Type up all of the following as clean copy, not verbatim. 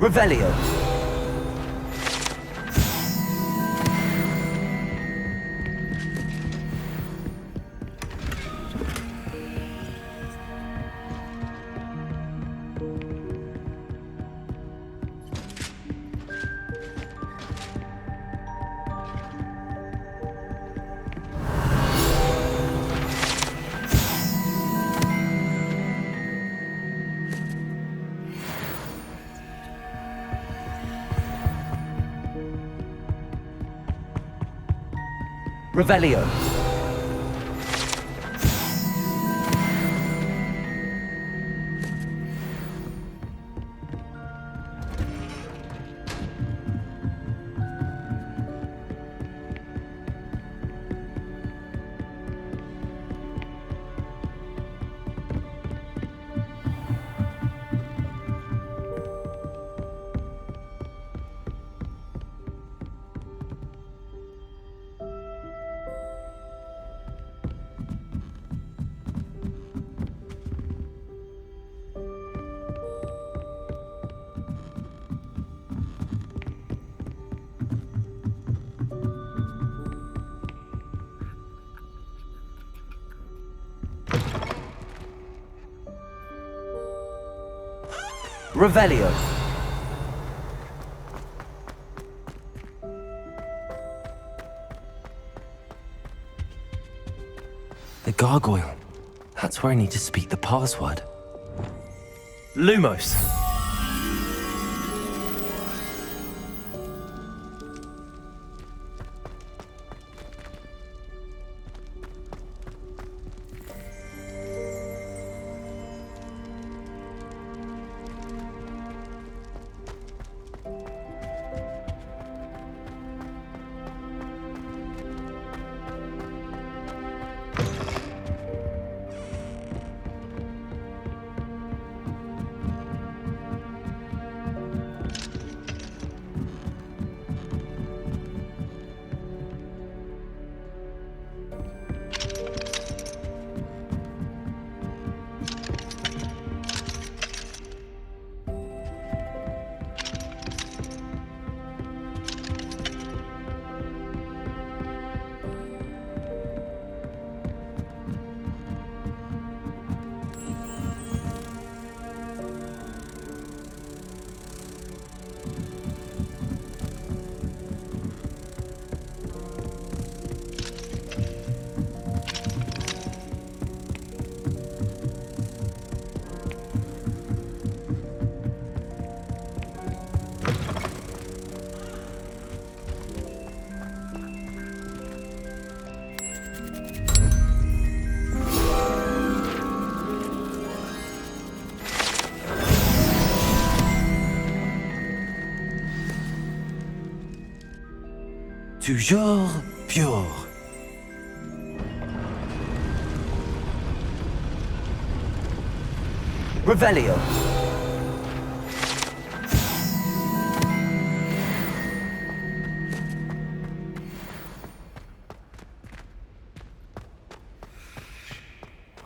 Revelio. Revelio. Revelio. The gargoyle. That's where I need to speak the password. Lumos. Toujours pure. Revelio.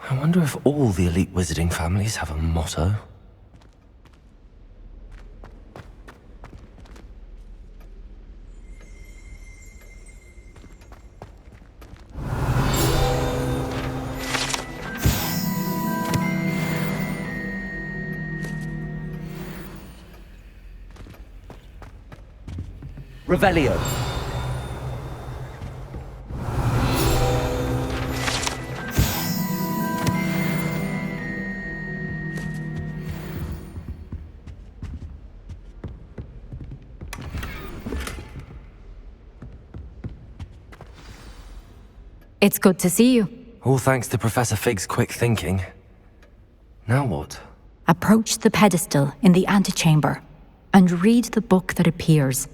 I wonder if all the elite wizarding families have a motto. Revelio. It's good to see you. All thanks to Professor Fig's quick thinking. Now what? Approach the pedestal in the antechamber and read the book that appears.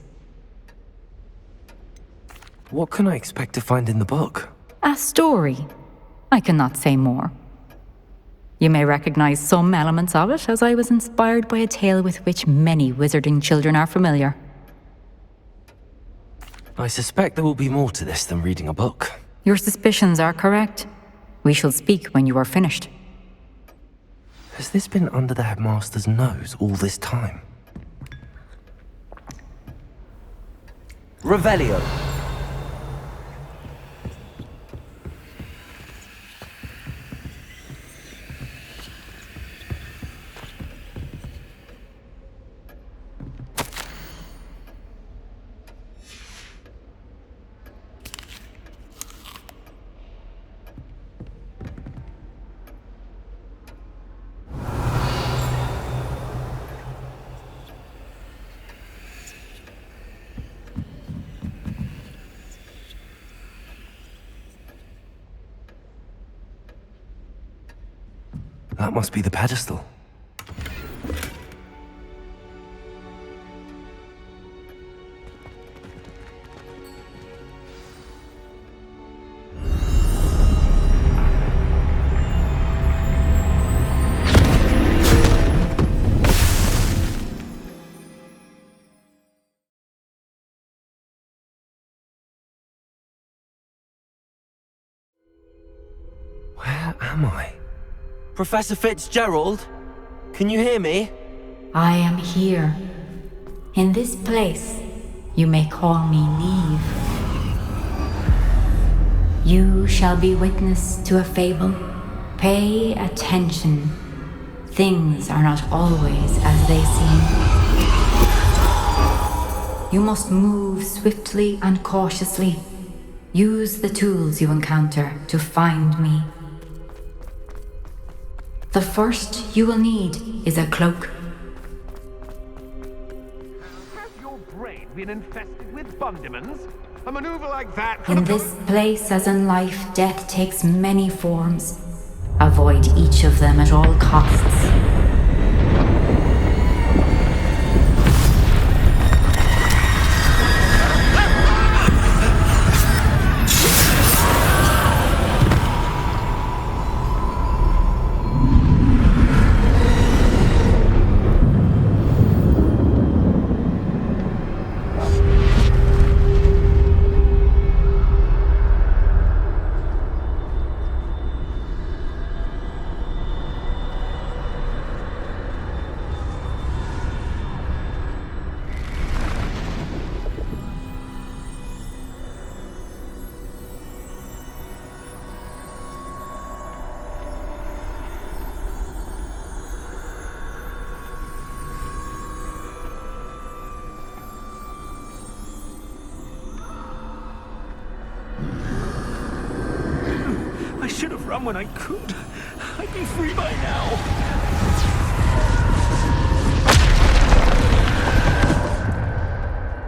What can I expect to find in the book? A story. I cannot say more. You may recognize some elements of it, as I was inspired by a tale with which many wizarding children are familiar. I suspect there will be more to this than reading a book. Your suspicions are correct. We shall speak when you are finished. Has this been under the headmaster's nose all this time? Revelio. That must be the pedestal. Where am I? Professor Fitzgerald? Can you hear me? I am here. In this place, you may call me Neve. You shall be witness to a fable. Pay attention. Things are not always as they seem. You must move swiftly and cautiously. Use the tools you encounter to find me. The first you will need is a cloak. Has your brain been infested with bundimans? A maneuver like that... In this place, as in life, death takes many forms. Avoid each of them at all costs. I should have run when I could. I'd be free by now.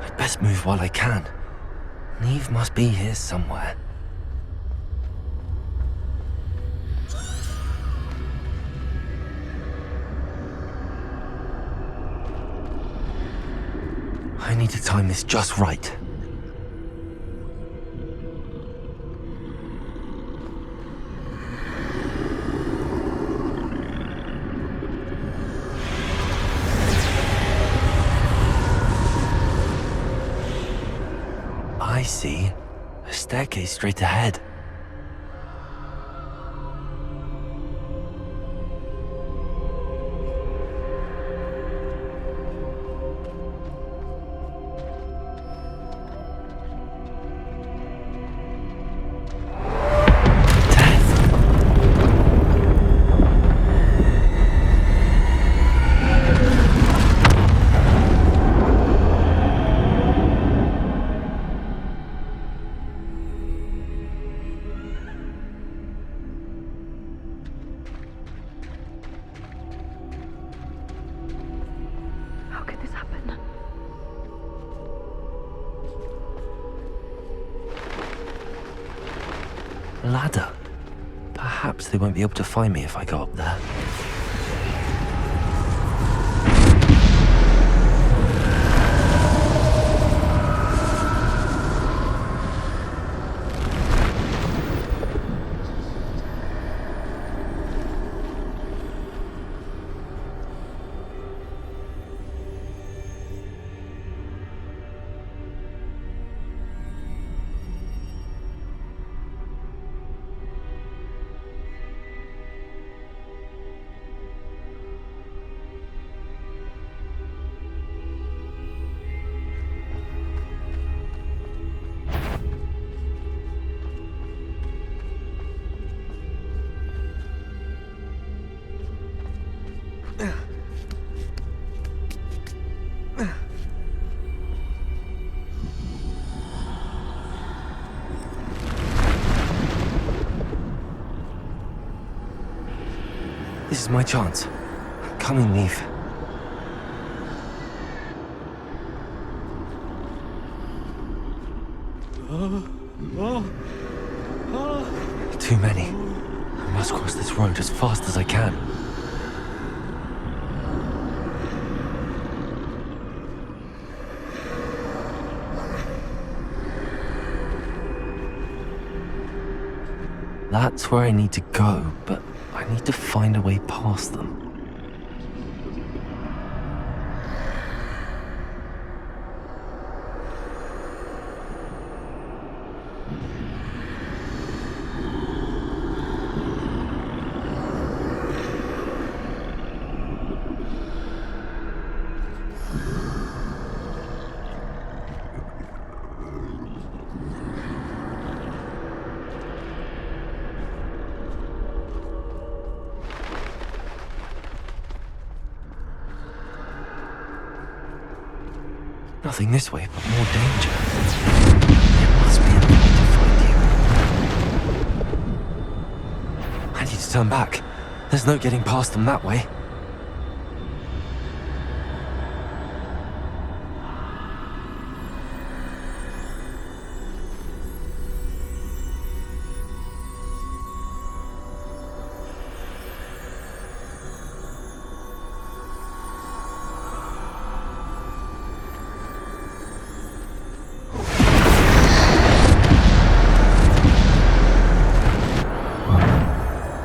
I'd best move while I can. Neve must be here somewhere. I need to time this just right. I see. A staircase straight ahead. How could this happen? Ladder. Perhaps they won't be able to find me if I go up there. is my chance. Come in, Neve. Too many. I must cross this road as fast as I can. That's where I need to go, but I need to find a way past them. Nothing this way, but more danger. There must be another way to find you. I need to turn back. There's no getting past them that way.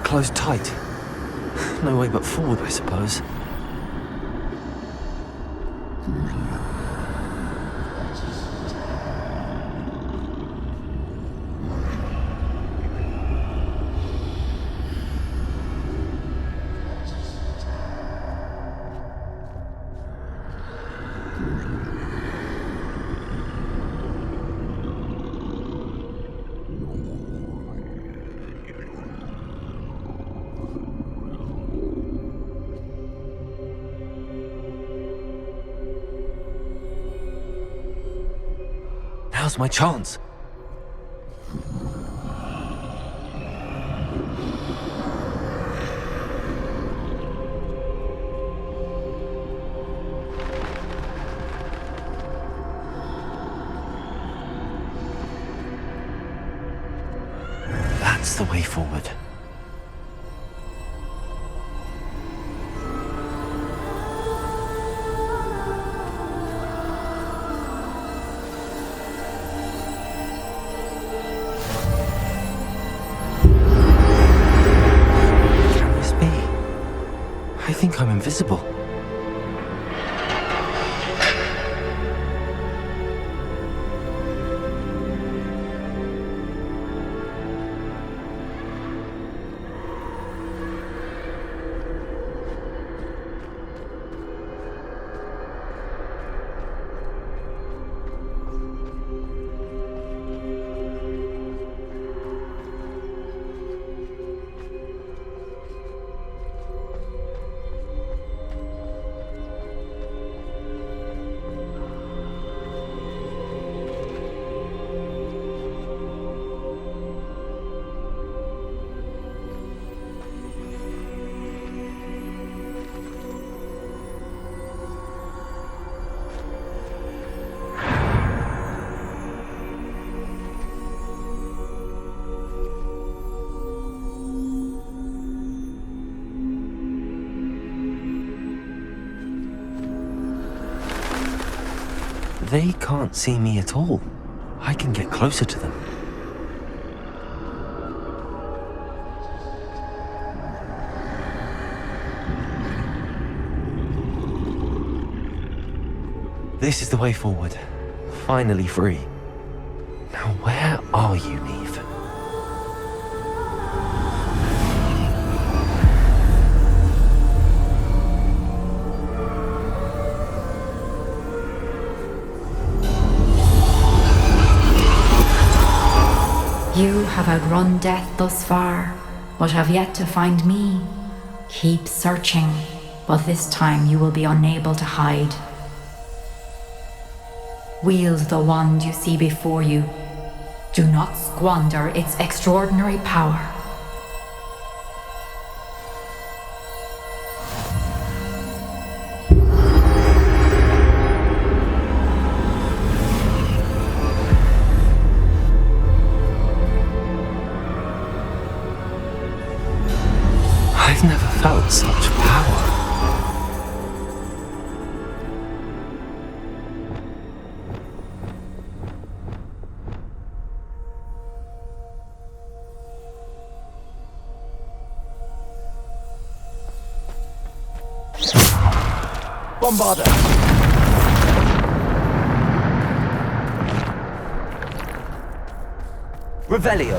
Closed tight. No way but forward, I suppose. Now's my chance. That's the way forward. I think I'm invisible. They can't see me at all. I can get closer to them. This is the way forward. Finally free. Now where are you, Neve? You have outrun death thus far, but have yet to find me. Keep searching, but this time you will be unable to hide. Wield the wand you see before you. Do not squander its extraordinary power. Bombarder. Revelio.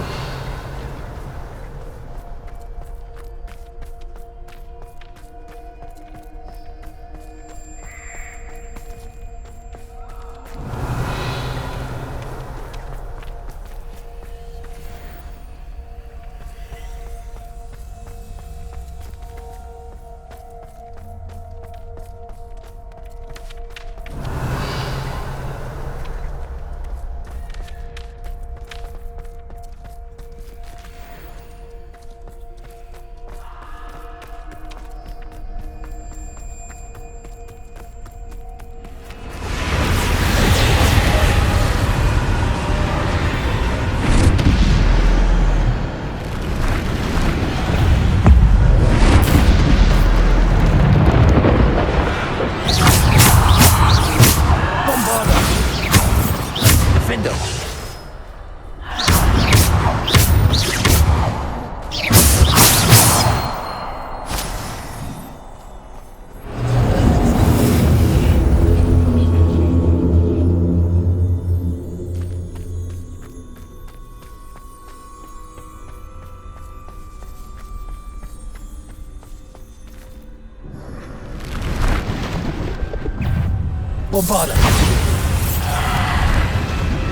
Bombarder.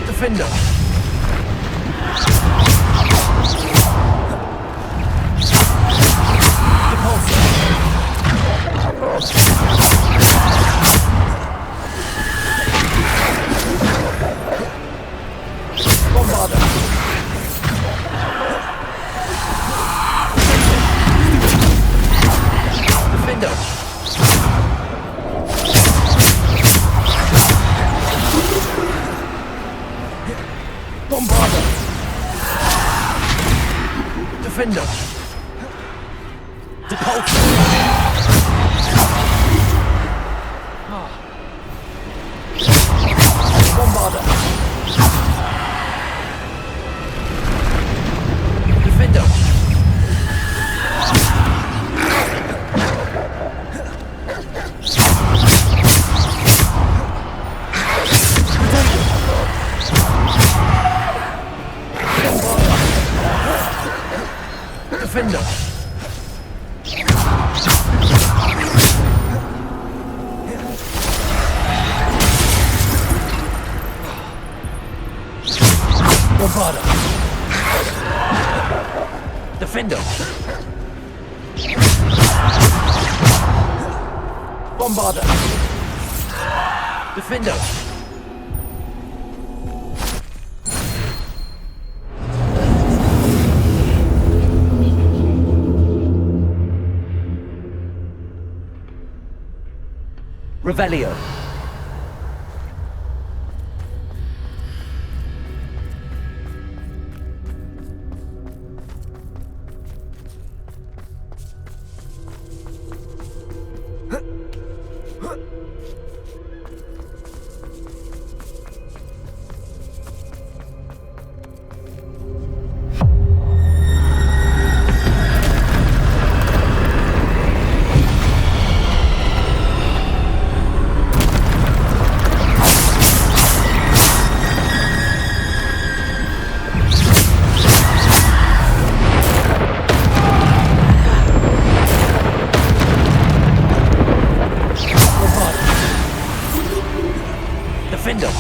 Defender. Repulsor. Bombarder. Defender. Bombarder. Defender. Repulsor. Bombarder. Defender. Defender. Bombarder. Defender. Bombarder. Defender. Revelio. Defender.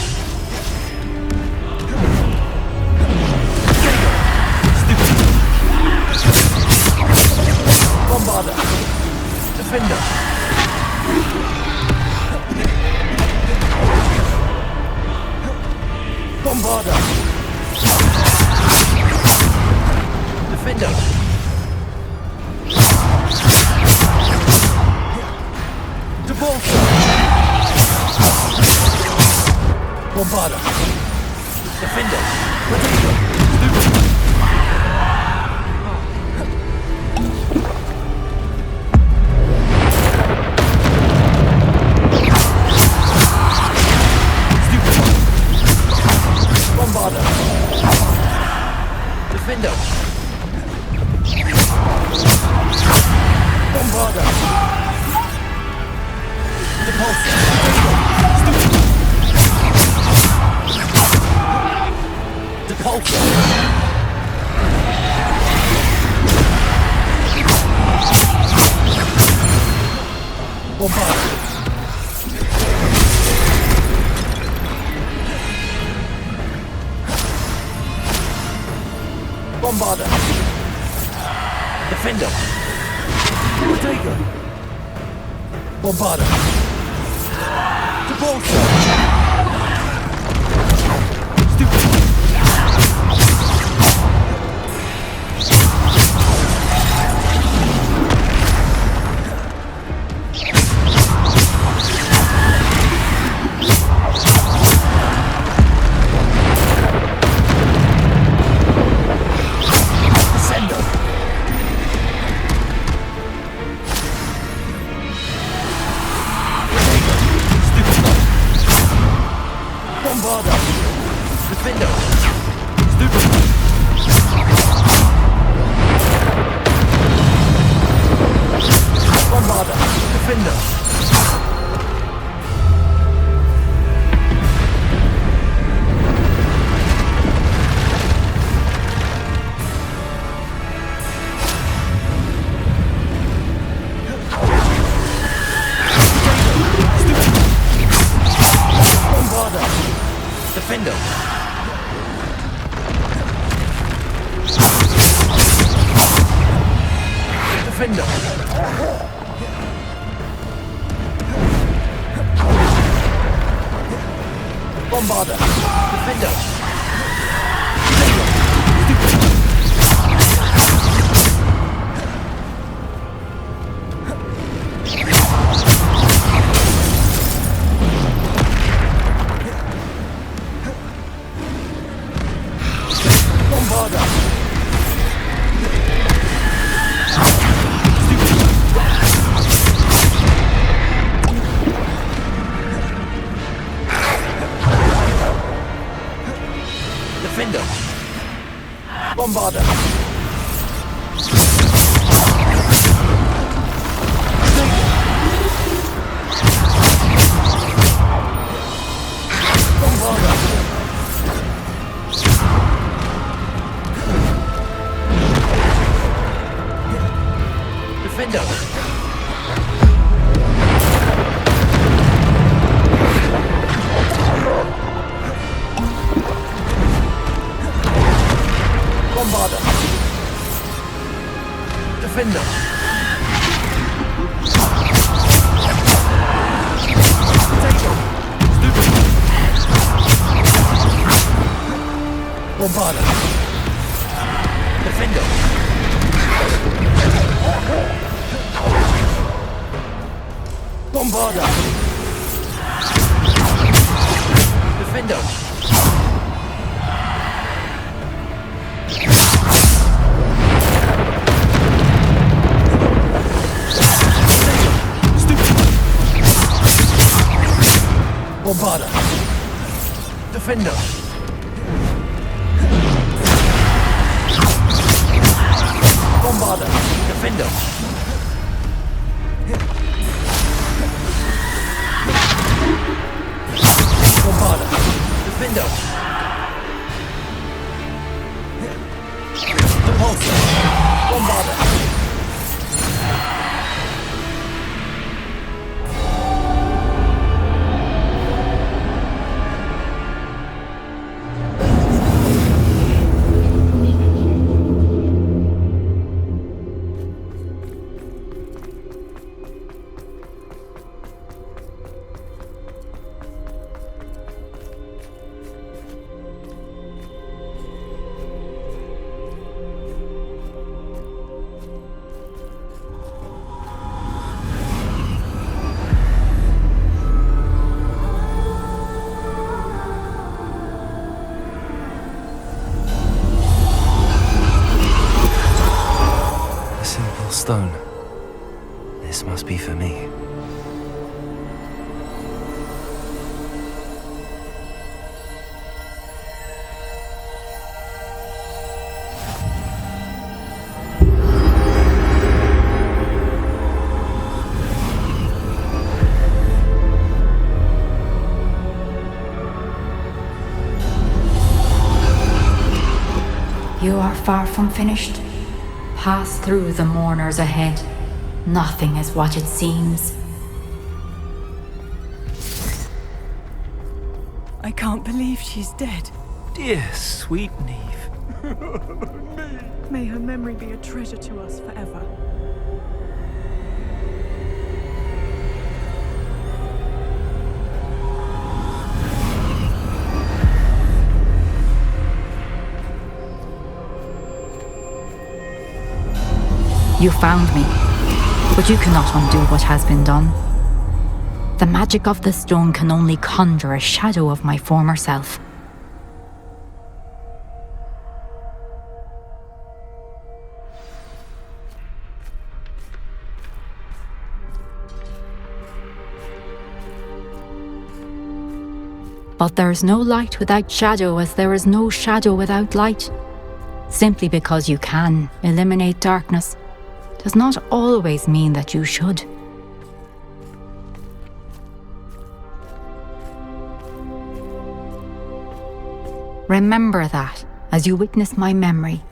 Bombarder. Defender. Bombarder. Defender. Repulsor. Bombarder. Defender. Bombarder. Defender. Bombarder. Bombarder. Defender. Ortega. Bombarder. Gibraltar. Stupid. Defender. Defender. Bombarder. Defender. Defender. Bombarder. Bombarder. Defender. Bombarder. Defender. Bombarder. Defender. Bombarder. Defender. Bombarder. Defender. Bombarder. Defender. Bombarder. Defender. Repulsor. Bombarder. Stone. This must be for me. You are far from finished. Pass through the mourners ahead. Nothing is what it seems. I can't believe she's dead. Dear sweet Neve. May her memory be a treasure to us forever. You found me, but you cannot undo what has been done. The magic of the stone can only conjure a shadow of my former self. But there is no light without shadow, as there is no shadow without light. Simply because you can eliminate darkness does not always mean that you should. Remember that as you witness my memory.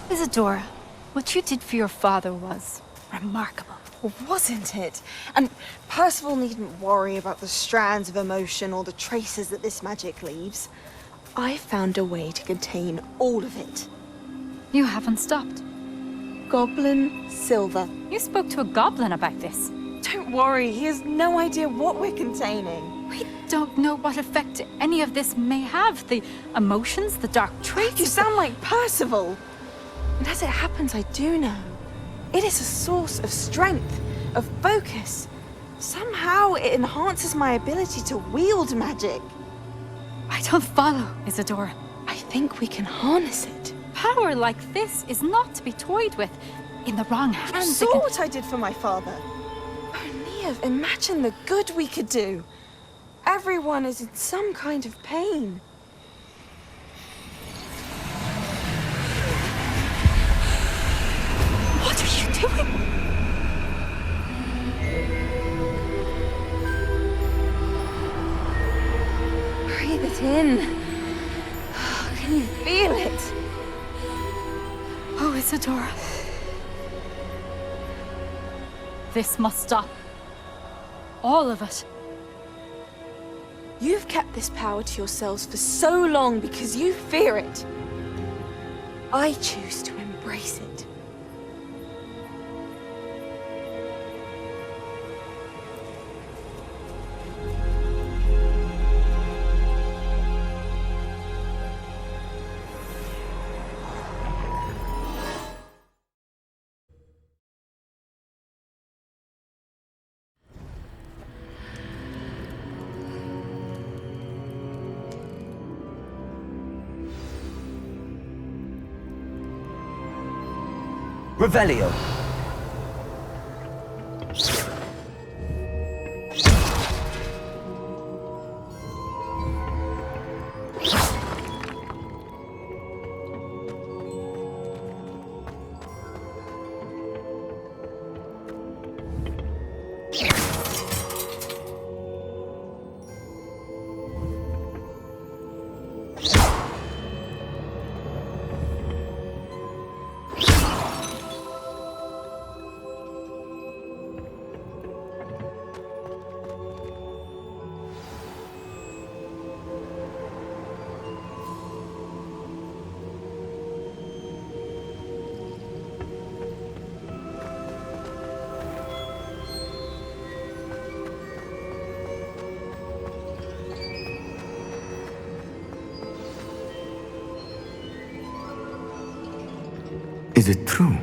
Isadora, what you did for your father was remarkable. Well, wasn't it? And Percival needn't worry about the strands of emotion or the traces that this magic leaves. I found a way to contain all of it. You haven't stopped. Goblin Silver. You spoke to a goblin about this. Don't worry, he has no idea what we're containing. We don't know what effect any of this may have. The emotions, the dark traits. You sound like Percival. And as it happens, I do know. It is a source of strength, of focus. Somehow it enhances my ability to wield magic. I don't follow, Isadora. I think we can harness it. Power like this is not to be toyed with. In the wrong hands, You saw what I did for my father. Oh, Neve, imagine the good we could do. Everyone is in some kind of pain. What are you doing? Breathe it in. Can you feel it? Oh, Isadora. This must stop. All of it. You've kept this power to yourselves for so long because you fear it. I choose to embrace it. Revelio. Is it true?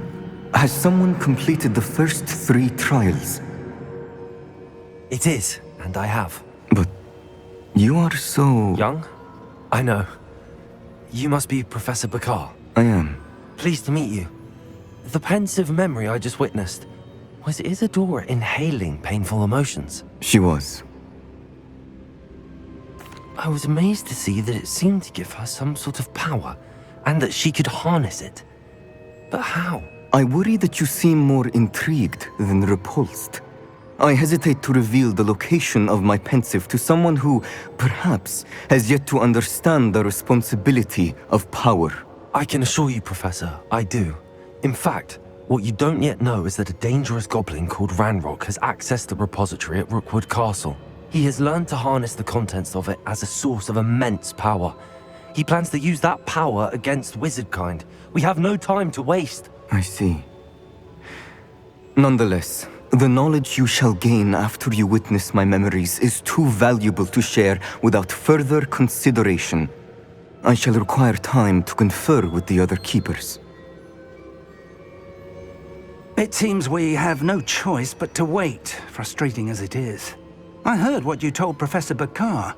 Has someone completed the first 3 trials? It is, and I have. But you are so... Young? I know. You must be Professor Bakar. I am. Pleased to meet you. The pensive memory I just witnessed, was Isadora inhaling painful emotions? She was. I was amazed to see that it seemed to give her some sort of power, and that she could harness it. But how? I worry that you seem more intrigued than repulsed. I hesitate to reveal the location of my pensive to someone who, perhaps, has yet to understand the responsibility of power. I can assure you, Professor, I do. In fact, what you don't yet know is that a dangerous goblin called Ranrock has accessed the repository at Rookwood Castle. He has learned to harness the contents of it as a source of immense power. He plans to use that power against wizardkind. We have no time to waste. I see. Nonetheless, the knowledge you shall gain after you witness my memories is too valuable to share without further consideration. I shall require time to confer with the other keepers. It seems we have no choice but to wait, frustrating as it is. I heard what you told Professor Bakar.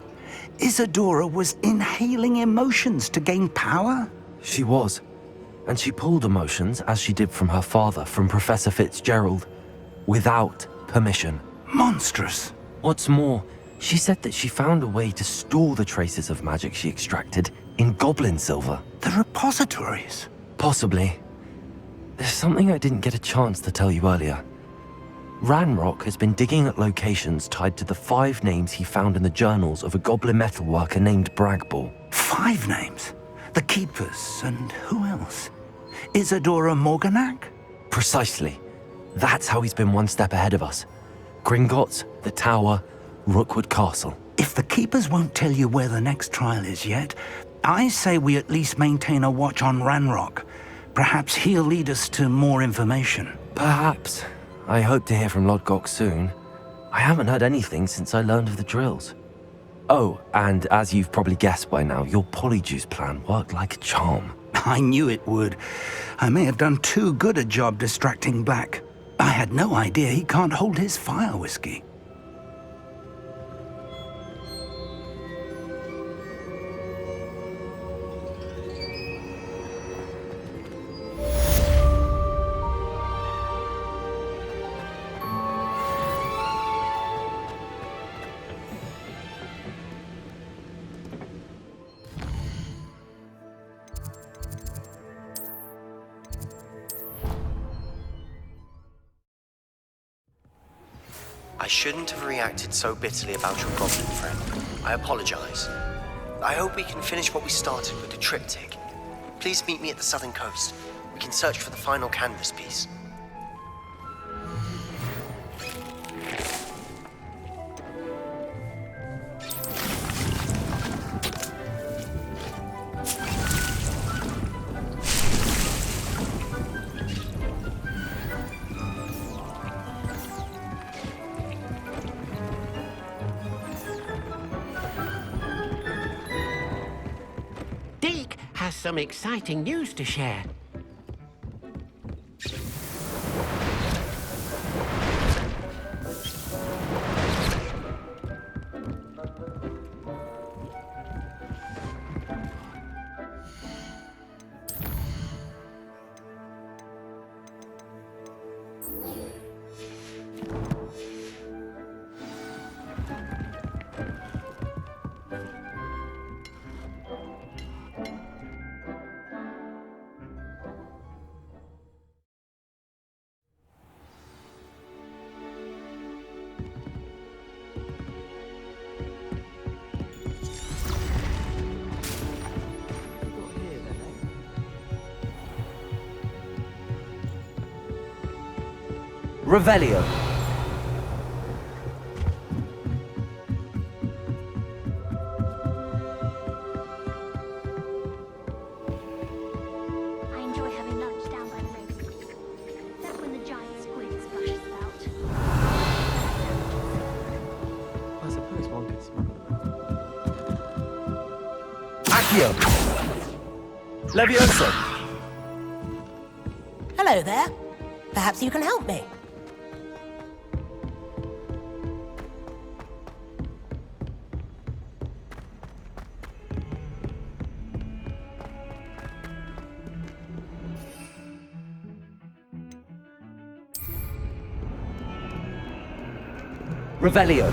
Isadora was inhaling emotions to gain power? She was. And she pulled emotions, as she did from her father, from Professor Fitzgerald, without permission. Monstrous. What's more, she said that she found a way to store the traces of magic she extracted in goblin silver. The repositories? Possibly. There's something I didn't get a chance to tell you earlier. Ranrock has been digging at locations tied to the 5 names he found in the journals of a goblin metalworker named Bragball. 5 names? The Keepers, and who else? Isadora Morganac? Precisely. That's how he's been one step ahead of us. Gringotts, the Tower, Rookwood Castle. If the Keepers won't tell you where the next trial is yet, I say we at least maintain a watch on Ranrock. Perhaps he'll lead us to more information. Perhaps. I hope to hear from Lodgok soon. I haven't heard anything since I learned of the drills. Oh, and as you've probably guessed by now, your polyjuice plan worked like a charm. I knew it would. I may have done too good a job distracting Black. I had no idea he can't hold his fire whiskey. I shouldn't have reacted so bitterly about your goblin friend. I apologize. I hope we can finish what we started with the triptych. Please meet me at the southern coast. We can search for the final canvas piece. Some exciting news to share. Revelio. I enjoy having lunch down by the river. That's when the giant squid splashes about. I suppose one could smell Accio. Levioso. Hello there. Perhaps you can help me. Revelio.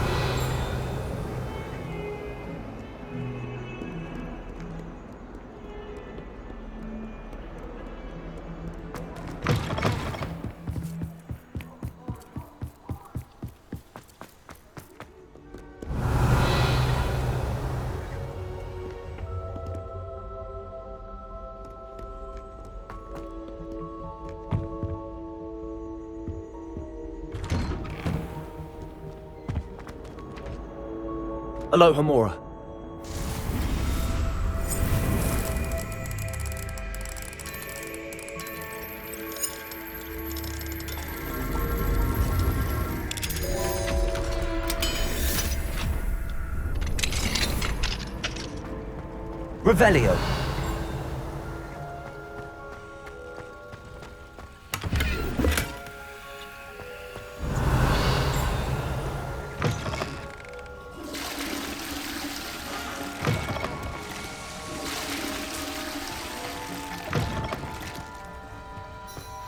Alohomora. Revelio.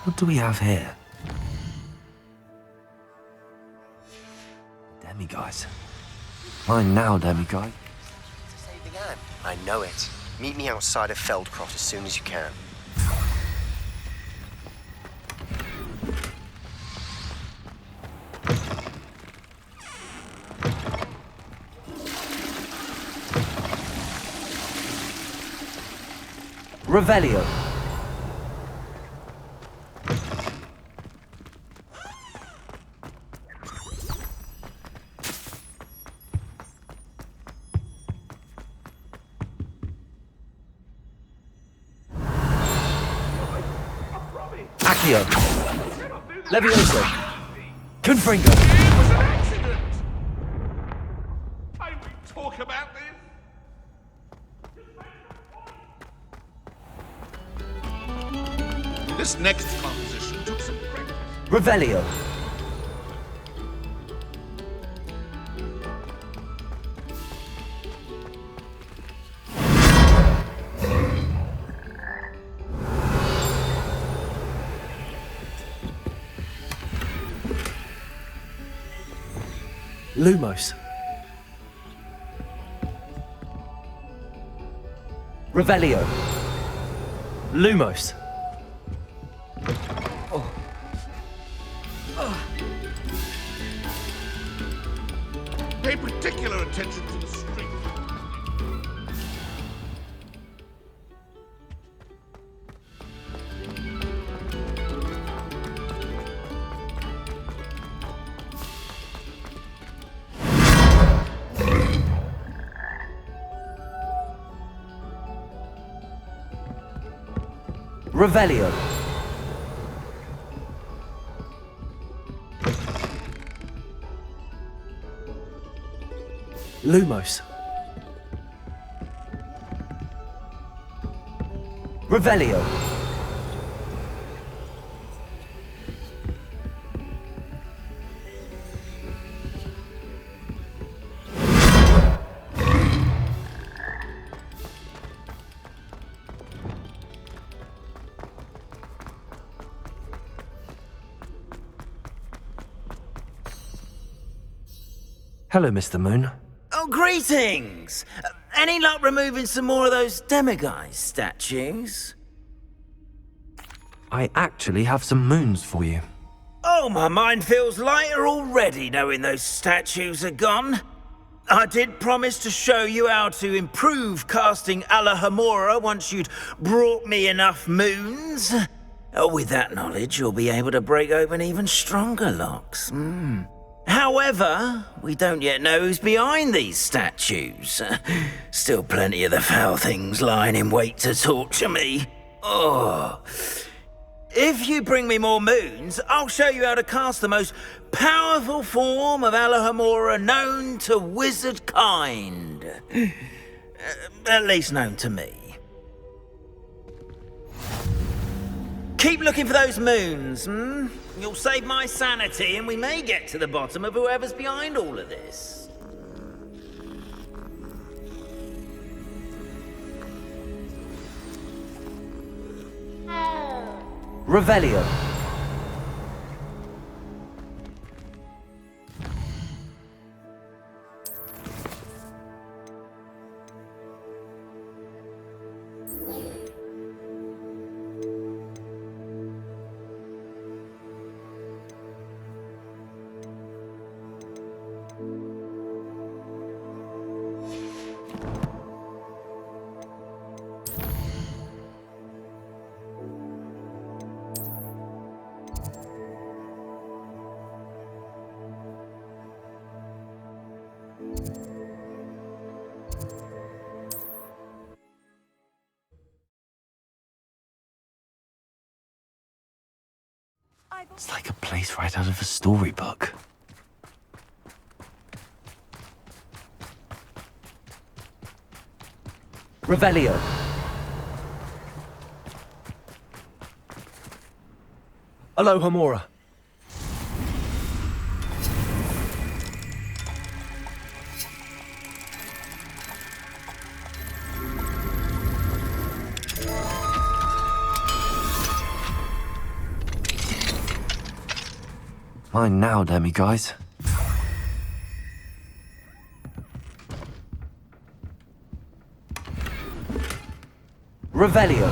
What do we have here? Demiguise. Mine now, demiguise. Saving Anne. I know it. Meet me outside of Feldcroft as soon as you can. Revelio. Accio. Levioso. Confringo. It was an accident! I will talk about this. This next composition took some practice. Revelio. Lumos. Revelio. Lumos. Pay particular attention to the string. Revelio. Lumos. Revelio. Hello, Mr. Moon. Oh, greetings! Any luck removing some more of those demiguise statues? I actually have some moons for you. Oh, my mind feels lighter already knowing those statues are gone. I did promise to show you how to improve casting Alohomora once you'd brought me enough moons. Oh, with that knowledge, you'll be able to break open even stronger locks. However, we don't yet know who's behind these statues. Still plenty of the foul things lying in wait to torture me. Oh. If you bring me more moons, I'll show you how to cast the most powerful form of Alohomora known to wizard kind. At least known to me. Keep looking for those moons, hmm? You'll save my sanity and we may get to the bottom of whoever's behind all of this. Revelio. It's like a place right out of a storybook. Revelio. Alohomora. Mine now, demi-guys. Revelio.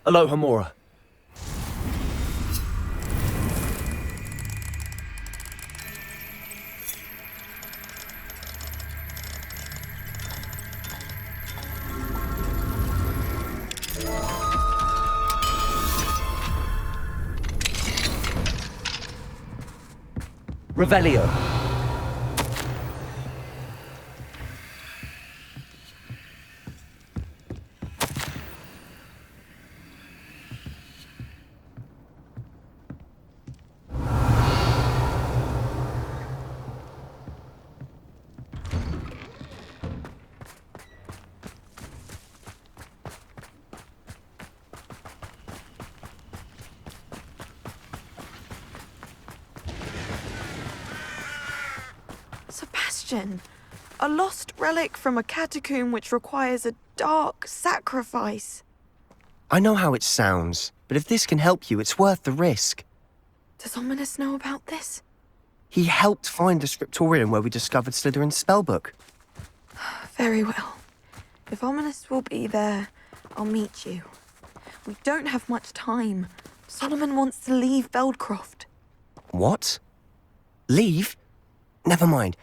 Alohomora. Revelio. Sebastian, a lost relic from a catacomb which requires a dark sacrifice. I know how it sounds, but if this can help you, it's worth the risk. Does Ominous know about this? He helped find the scriptorium where we discovered Slytherin's spellbook. Very well. If Ominous will be there, I'll meet you. We don't have much time. Solomon wants to leave Feldcroft. What? Leave? Never mind.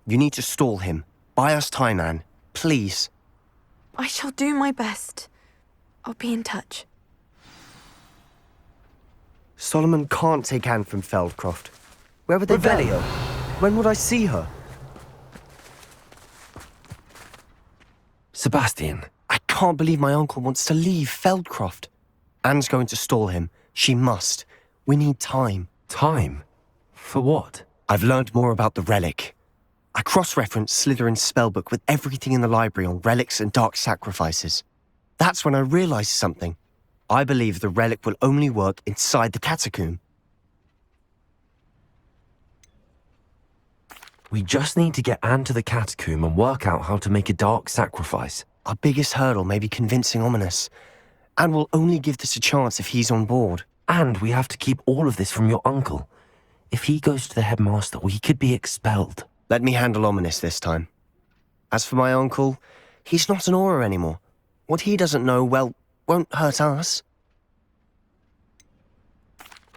You need to stall him. Buy us time, Anne. Please. I shall do my best. I'll be in touch. Solomon can't take Anne from Feldcroft. Where would they go? When would I see her? Sebastian. I can't believe my uncle wants to leave Feldcroft. Anne's going to stall him. She must. We need time. Time? For what? I've learned more about the relic. I cross-referenced Slytherin's spellbook with everything in the library on relics and dark sacrifices. That's when I realized something. I believe the relic will only work inside the catacomb. We just need to get Anne to the catacomb and work out how to make a dark sacrifice. Our biggest hurdle may be convincing Ominous. Anne will only give this a chance if he's on board. And we have to keep all of this from your uncle. If he goes to the headmaster, we could be expelled. Let me handle Ominous this time. As for my uncle, he's not an Auror anymore. What he doesn't know, well, won't hurt us.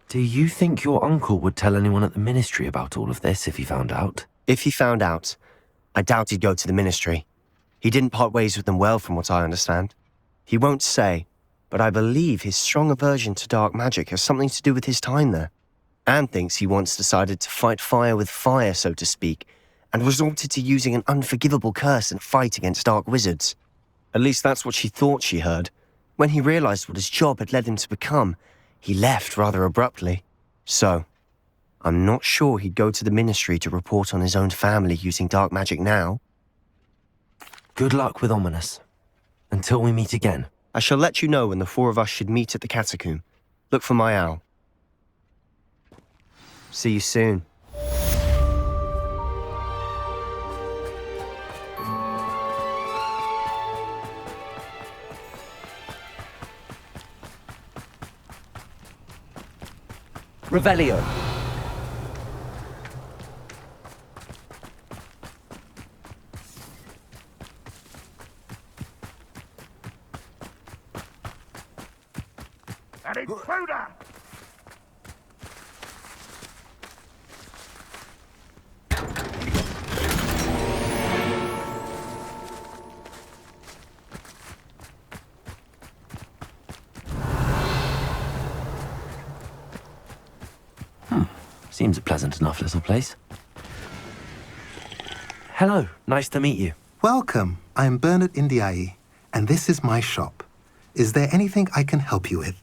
Do you think your uncle would tell anyone at the ministry about all of this if he found out? If he found out, I doubt he'd go to the ministry. He didn't part ways with them well, from what I understand. He won't say, but I believe his strong aversion to dark magic has something to do with his time there. Anne thinks he once decided to fight fire with fire, so to speak, and resorted to using an unforgivable curse in a fight against dark wizards. At least that's what she thought she heard. When he realized what his job had led him to become, he left rather abruptly. So, I'm not sure he'd go to the Ministry to report on his own family using dark magic now. Good luck with Ominous. Until we meet again. I shall let you know when the four of us should meet at the catacomb. Look for my owl. See you soon. Revelio. An intruder! Seems a pleasant enough little place. Hello, nice to meet you. Welcome. I'm Bernard Indiai, and this is my shop. Is there anything I can help you with?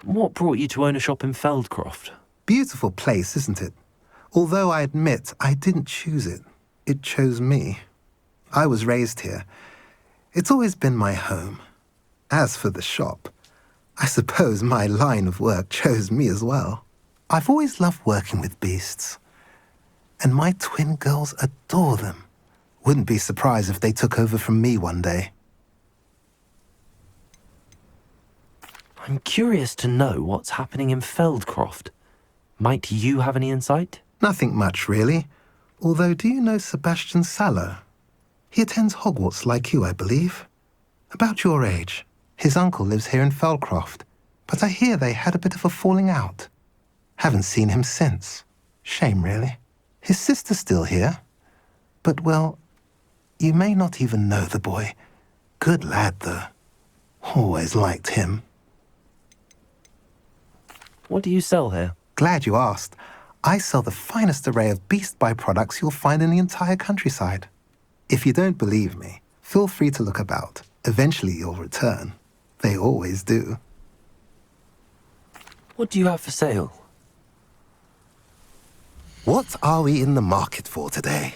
What brought you to own a shop in Feldcroft? Beautiful place, isn't it? Although I admit I didn't choose it. It chose me. I was raised here. It's always been my home. As for the shop, I suppose my line of work chose me as well. I've always loved working with beasts. And my twin girls adore them. Wouldn't be surprised if they took over from me one day. I'm curious to know what's happening in Feldcroft. Might you have any insight? Nothing much, really. Although, do you know Sebastian Sallow? He attends Hogwarts like you, I believe. About your age. His uncle lives here in Feldcroft, but I hear they had a bit of a falling out. Haven't seen him since. Shame, really. His sister's still here. But, well, you may not even know the boy. Good lad, though. Always liked him. What do you sell here? Glad you asked. I sell the finest array of beast byproducts you'll find in the entire countryside. If you don't believe me, feel free to look about. Eventually you'll return. They always do. What do you have for sale? What are we in the market for today?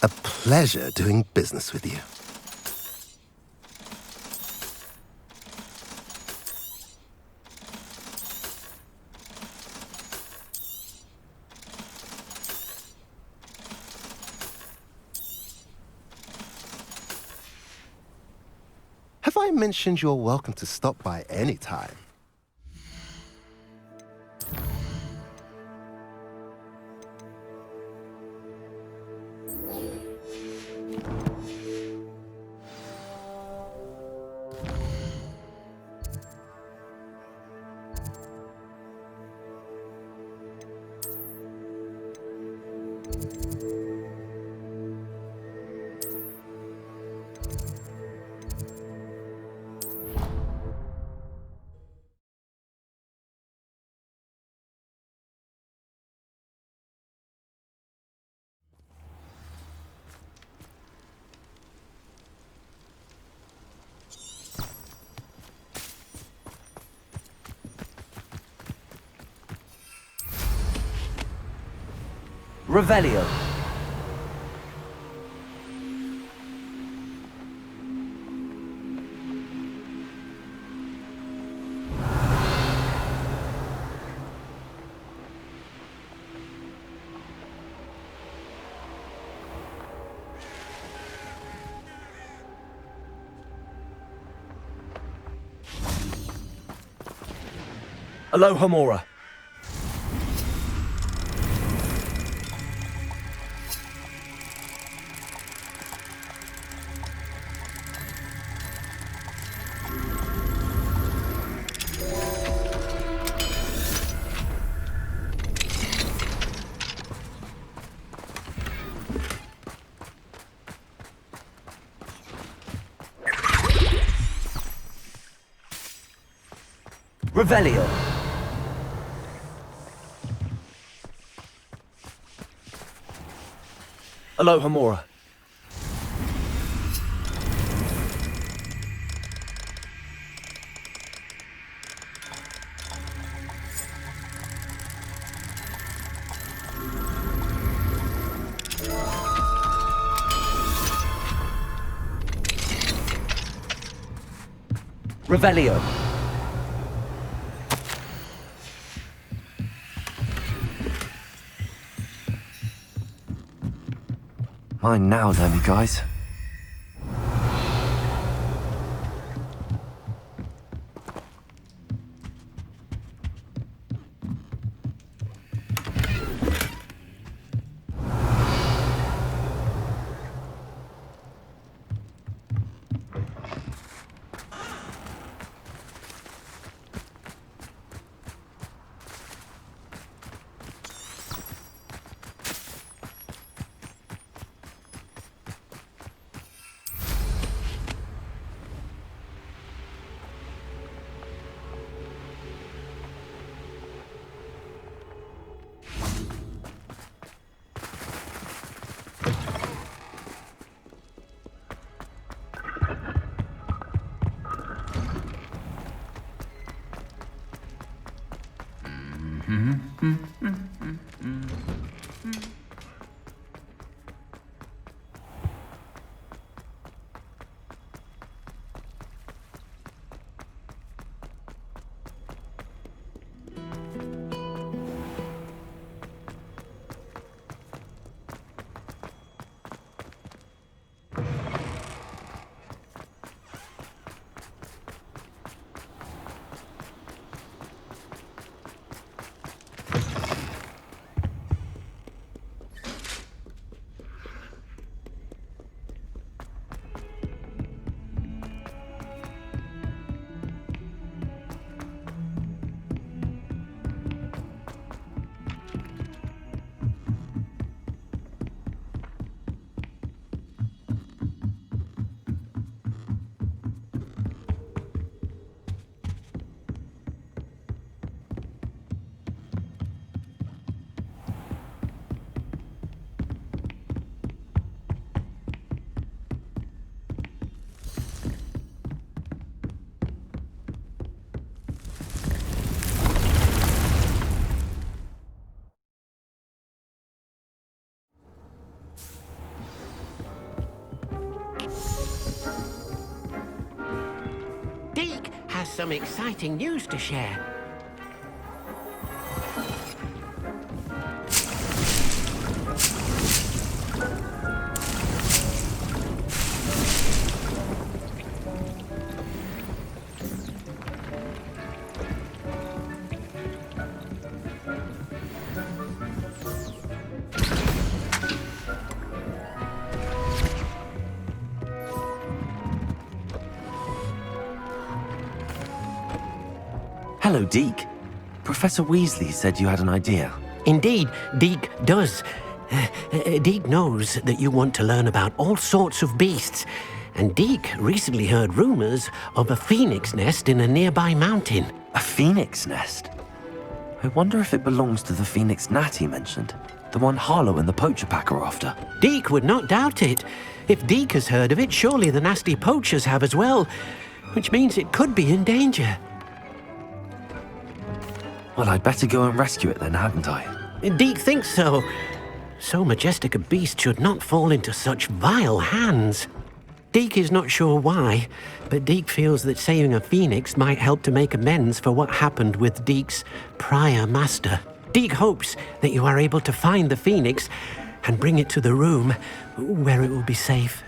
A pleasure doing business with you. Have I mentioned you're welcome to stop by any time? Revelio. Alohomora. Revelio. Alohomora. Revelio. Mine now, then, you guys. Deke has some exciting news to share. Hello, Deke. Professor Weasley said you had an idea. Indeed, Deke does. Deke knows that you want to learn about all sorts of beasts, and Deke recently heard rumors of a phoenix nest in a nearby mountain. A phoenix nest? I wonder if it belongs to the phoenix gnat he mentioned. The one Harlow and the poacher pack are after. Deke would not doubt it. If Deke has heard of it, surely the nasty poachers have as well, which means it could be in danger. Well, I'd better go and rescue it then, hadn't I? Deke thinks so. So majestic a beast should not fall into such vile hands. Deke is not sure why, but Deke feels that saving a phoenix might help to make amends for what happened with Deke's prior master. Deke hopes that you are able to find the phoenix and bring it to the room where it will be safe.